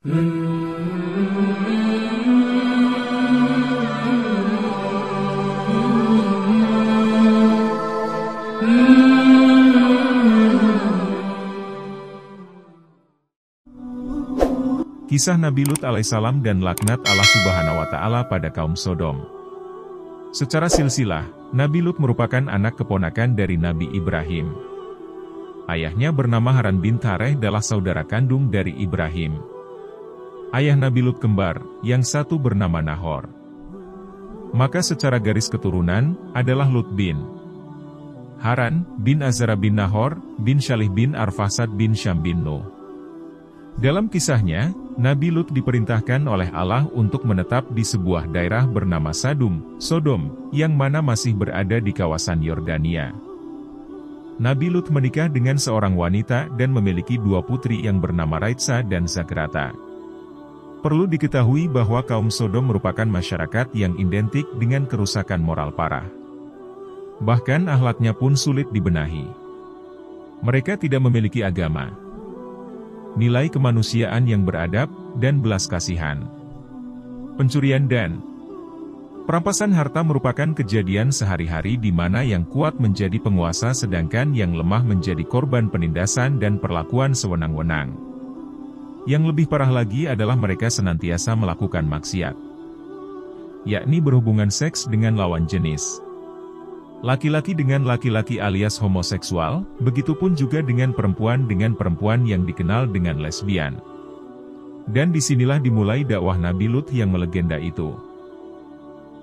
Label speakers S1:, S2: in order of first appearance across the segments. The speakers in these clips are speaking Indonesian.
S1: Kisah Nabi Lut alaihissalam dan laknat Allah Subhanahu wa Ta'ala pada kaum Sodom. Secara silsilah, Nabi Lut merupakan anak keponakan dari Nabi Ibrahim. Ayahnya bernama Haran bin Tareh adalah saudara kandung dari Ibrahim. Ayah Nabi Lut kembar, yang satu bernama Nahor. Maka secara garis keturunan, adalah Lut bin Haran, bin Azara bin Nahor, bin Shalih bin Arfasad bin Syam bin Nuh. Dalam kisahnya, Nabi Lut diperintahkan oleh Allah untuk menetap di sebuah daerah bernama Sodom, yang mana masih berada di kawasan Yordania. Nabi Lut menikah dengan seorang wanita dan memiliki dua putri yang bernama Raitsa dan Zagrata. Perlu diketahui bahwa kaum Sodom merupakan masyarakat yang identik dengan kerusakan moral parah. Bahkan akhlaknya pun sulit dibenahi. Mereka tidak memiliki agama, nilai kemanusiaan yang beradab, dan belas kasihan. Pencurian dan perampasan harta merupakan kejadian sehari-hari di mana yang kuat menjadi penguasa sedangkan yang lemah menjadi korban penindasan dan perlakuan sewenang-wenang. Yang lebih parah lagi adalah mereka senantiasa melakukan maksiat, yakni berhubungan seks dengan lawan jenis. Laki-laki dengan laki-laki alias homoseksual, begitupun juga dengan perempuan yang dikenal dengan lesbian. Dan disinilah dimulai dakwah Nabi Lut yang melegenda itu.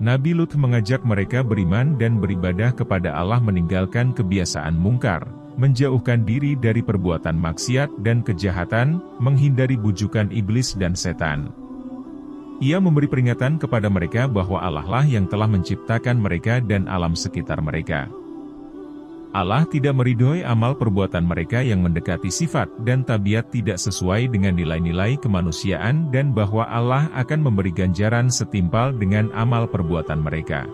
S1: Nabi Lut mengajak mereka beriman dan beribadah kepada Allah, meninggalkan kebiasaan mungkar, menjauhkan diri dari perbuatan maksiat dan kejahatan, menghindari bujukan iblis dan setan. Ia memberi peringatan kepada mereka bahwa Allah lah yang telah menciptakan mereka dan alam sekitar mereka. Allah tidak meridhoi amal perbuatan mereka yang mendekati sifat dan tabiat tidak sesuai dengan nilai-nilai kemanusiaan dan bahwa Allah akan memberi ganjaran setimpal dengan amal perbuatan mereka.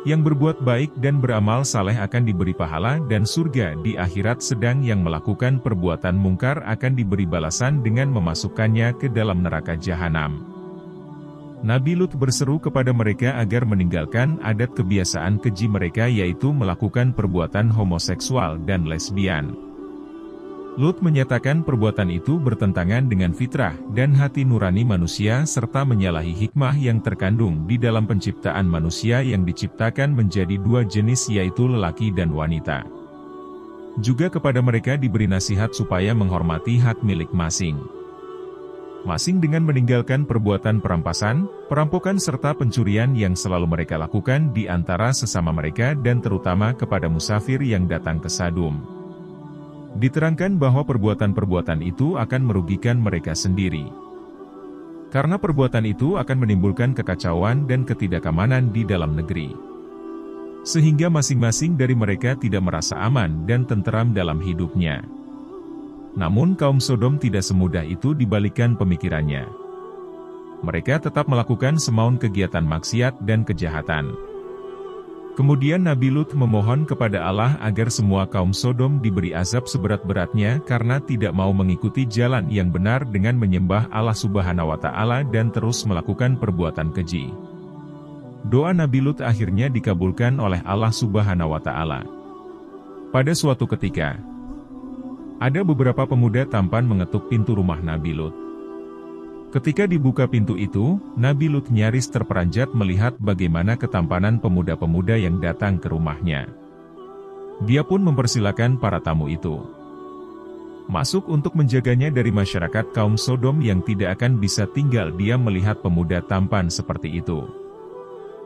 S1: Yang berbuat baik dan beramal saleh akan diberi pahala dan surga di akhirat, sedang yang melakukan perbuatan mungkar akan diberi balasan dengan memasukkannya ke dalam neraka jahanam. Nabi Lut berseru kepada mereka agar meninggalkan adat kebiasaan keji mereka, yaitu melakukan perbuatan homoseksual dan lesbian. Lut menyatakan perbuatan itu bertentangan dengan fitrah dan hati nurani manusia serta menyalahi hikmah yang terkandung di dalam penciptaan manusia yang diciptakan menjadi dua jenis, yaitu lelaki dan wanita. Juga kepada mereka diberi nasihat supaya menghormati hak milik masing-masing dengan meninggalkan perbuatan perampasan, perampokan serta pencurian yang selalu mereka lakukan di antara sesama mereka dan terutama kepada musafir yang datang ke Sodom. Diterangkan bahwa perbuatan-perbuatan itu akan merugikan mereka sendiri. Karena perbuatan itu akan menimbulkan kekacauan dan ketidakamanan di dalam negeri. Sehingga masing-masing dari mereka tidak merasa aman dan tenteram dalam hidupnya. Namun kaum Sodom tidak semudah itu dibalikkan pemikirannya. Mereka tetap melakukan semaun kegiatan maksiat dan kejahatan. Kemudian Nabi Lut memohon kepada Allah agar semua kaum Sodom diberi azab seberat-beratnya karena tidak mau mengikuti jalan yang benar dengan menyembah Allah Subhanahu wa Ta'ala dan terus melakukan perbuatan keji. Doa Nabi Lut akhirnya dikabulkan oleh Allah Subhanahu wa Ta'ala. Pada suatu ketika, ada beberapa pemuda tampan mengetuk pintu rumah Nabi Lut. Ketika dibuka pintu itu, Nabi Lut nyaris terperanjat melihat bagaimana ketampanan pemuda-pemuda yang datang ke rumahnya. Dia pun mempersilakan para tamu itu masuk untuk menjaganya dari masyarakat kaum Sodom yang tidak akan bisa tinggal diam melihat pemuda tampan seperti itu.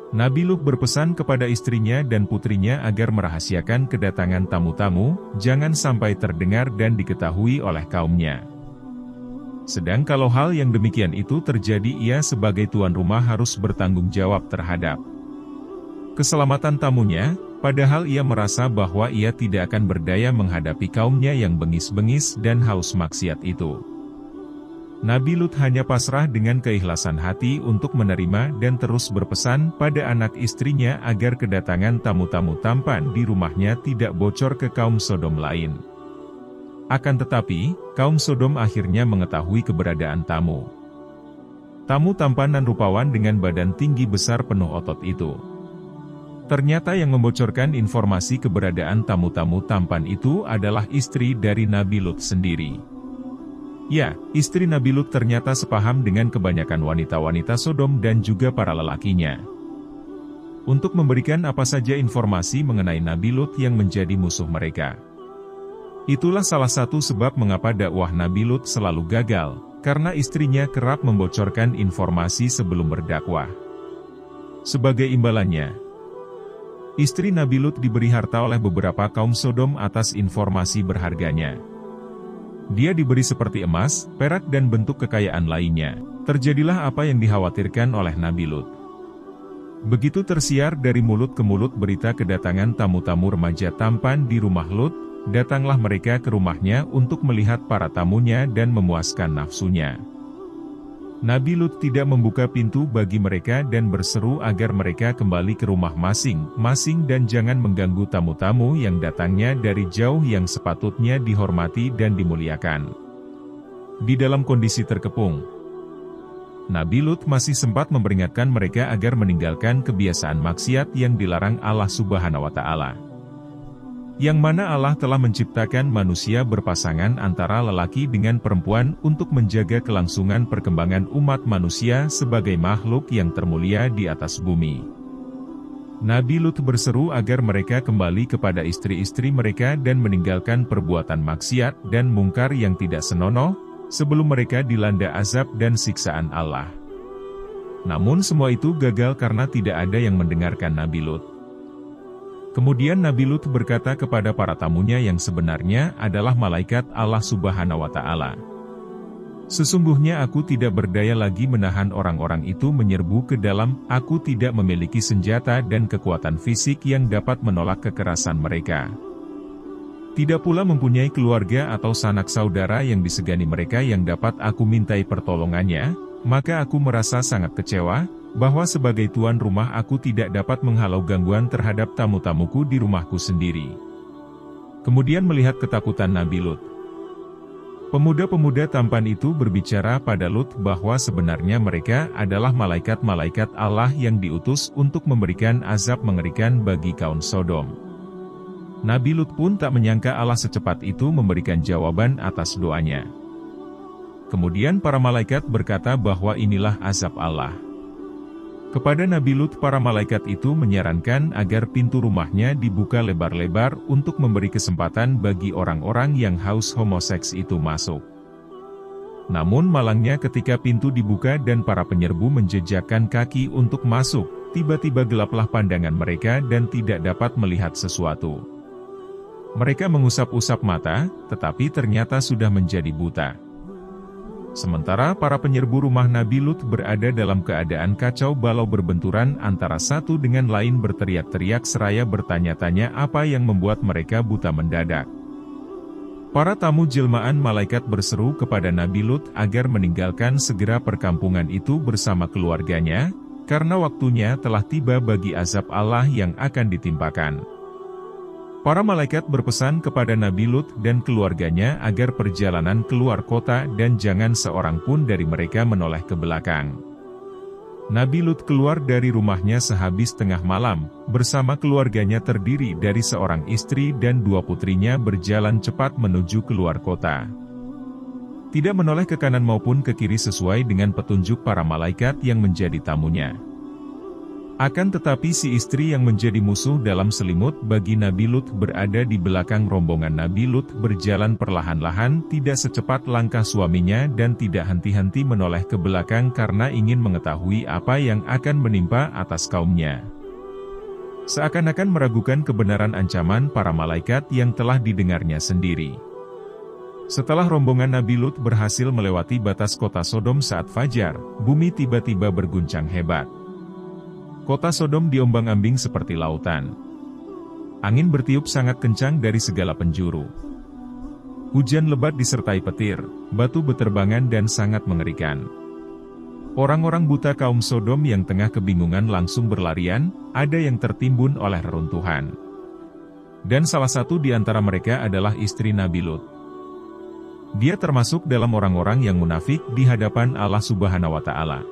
S1: Nabi Lut berpesan kepada istrinya dan putrinya agar merahasiakan kedatangan tamu-tamu, jangan sampai terdengar dan diketahui oleh kaumnya. Sedang kalau hal yang demikian itu terjadi, ia sebagai tuan rumah harus bertanggung jawab terhadap keselamatan tamunya, padahal ia merasa bahwa ia tidak akan berdaya menghadapi kaumnya yang bengis-bengis dan haus maksiat itu. Nabi Lut hanya pasrah dengan keikhlasan hati untuk menerima dan terus berpesan pada anak istrinya agar kedatangan tamu-tamu tampan di rumahnya tidak bocor ke kaum Sodom lain. Akan tetapi, kaum Sodom akhirnya mengetahui keberadaan tamu. Tamu tampan dan rupawan dengan badan tinggi besar penuh otot itu. Ternyata yang membocorkan informasi keberadaan tamu-tamu tampan itu adalah istri dari Nabi Lut sendiri. Ya, istri Nabi Lut ternyata sepaham dengan kebanyakan wanita-wanita Sodom dan juga para lelakinya. Untuk memberikan apa saja informasi mengenai Nabi Lut yang menjadi musuh mereka. Itulah salah satu sebab mengapa dakwah Nabi Lut selalu gagal, karena istrinya kerap membocorkan informasi sebelum berdakwah. Sebagai imbalannya, istri Nabi Lut diberi harta oleh beberapa kaum Sodom atas informasi berharganya. Dia diberi seperti emas, perak dan bentuk kekayaan lainnya. Terjadilah apa yang dikhawatirkan oleh Nabi Lut. Begitu tersiar dari mulut ke mulut berita kedatangan tamu-tamu remaja tampan di rumah Lut, datanglah mereka ke rumahnya untuk melihat para tamunya dan memuaskan nafsunya. Nabi Lut tidak membuka pintu bagi mereka dan berseru agar mereka kembali ke rumah masing-masing dan jangan mengganggu tamu-tamu yang datangnya dari jauh yang sepatutnya dihormati dan dimuliakan. Di dalam kondisi terkepung, Nabi Lut masih sempat memperingatkan mereka agar meninggalkan kebiasaan maksiat yang dilarang Allah Subhanahu wa Ta'ala. Yang mana Allah telah menciptakan manusia berpasangan antara lelaki dengan perempuan untuk menjaga kelangsungan perkembangan umat manusia sebagai makhluk yang termulia di atas bumi. Nabi Lut berseru agar mereka kembali kepada istri-istri mereka dan meninggalkan perbuatan maksiat dan mungkar yang tidak senonoh, sebelum mereka dilanda azab dan siksaan Allah. Namun semua itu gagal karena tidak ada yang mendengarkan Nabi Lut. Kemudian Nabi Lut berkata kepada para tamunya yang sebenarnya adalah malaikat Allah Subhanahu wa Ta'ala. Sesungguhnya aku tidak berdaya lagi menahan orang-orang itu menyerbu ke dalam, aku tidak memiliki senjata dan kekuatan fisik yang dapat menolak kekerasan mereka. Tidak pula mempunyai keluarga atau sanak saudara yang disegani mereka yang dapat aku mintai pertolongannya, maka aku merasa sangat kecewa, bahwa sebagai tuan rumah aku tidak dapat menghalau gangguan terhadap tamu-tamuku di rumahku sendiri. Kemudian melihat ketakutan Nabi Lut, pemuda-pemuda tampan itu berbicara pada Lut bahwa sebenarnya mereka adalah malaikat-malaikat Allah yang diutus untuk memberikan azab mengerikan bagi kaum Sodom. Nabi Lut pun tak menyangka Allah secepat itu memberikan jawaban atas doanya. Kemudian para malaikat berkata bahwa inilah azab Allah. Kepada Nabi Lut para malaikat itu menyarankan agar pintu rumahnya dibuka lebar-lebar untuk memberi kesempatan bagi orang-orang yang haus homoseks itu masuk. Namun malangnya ketika pintu dibuka dan para penyerbu menjejakkan kaki untuk masuk, tiba-tiba gelaplah pandangan mereka dan tidak dapat melihat sesuatu. Mereka mengusap-usap mata, tetapi ternyata sudah menjadi buta. Sementara para penyerbu rumah Nabi Lut berada dalam keadaan kacau balau berbenturan antara satu dengan lain berteriak-teriak seraya bertanya-tanya apa yang membuat mereka buta mendadak. Para tamu jelmaan malaikat berseru kepada Nabi Lut agar meninggalkan segera perkampungan itu bersama keluarganya, karena waktunya telah tiba bagi azab Allah yang akan ditimpakan. Para malaikat berpesan kepada Nabi Lut dan keluarganya agar perjalanan keluar kota dan jangan seorang pun dari mereka menoleh ke belakang. Nabi Lut keluar dari rumahnya sehabis tengah malam, bersama keluarganya terdiri dari seorang istri dan 2 putrinya berjalan cepat menuju keluar kota. Tidak menoleh ke kanan maupun ke kiri sesuai dengan petunjuk para malaikat yang menjadi tamunya. Akan tetapi si istri yang menjadi musuh dalam selimut bagi Nabi Lut berada di belakang rombongan Nabi Lut berjalan perlahan-lahan tidak secepat langkah suaminya dan tidak henti-henti menoleh ke belakang karena ingin mengetahui apa yang akan menimpa atas kaumnya. Seakan-akan meragukan kebenaran ancaman para malaikat yang telah didengarnya sendiri. Setelah rombongan Nabi Lut berhasil melewati batas kota Sodom saat fajar, bumi tiba-tiba berguncang hebat. Kota Sodom diombang-ambing seperti lautan. Angin bertiup sangat kencang dari segala penjuru. Hujan lebat disertai petir, batu beterbangan dan sangat mengerikan. Orang-orang buta kaum Sodom yang tengah kebingungan langsung berlarian, ada yang tertimbun oleh reruntuhan. Dan salah satu di antara mereka adalah istri Nabi Lut. Dia termasuk dalam orang-orang yang munafik di hadapan Allah Subhanahu wa Ta'ala.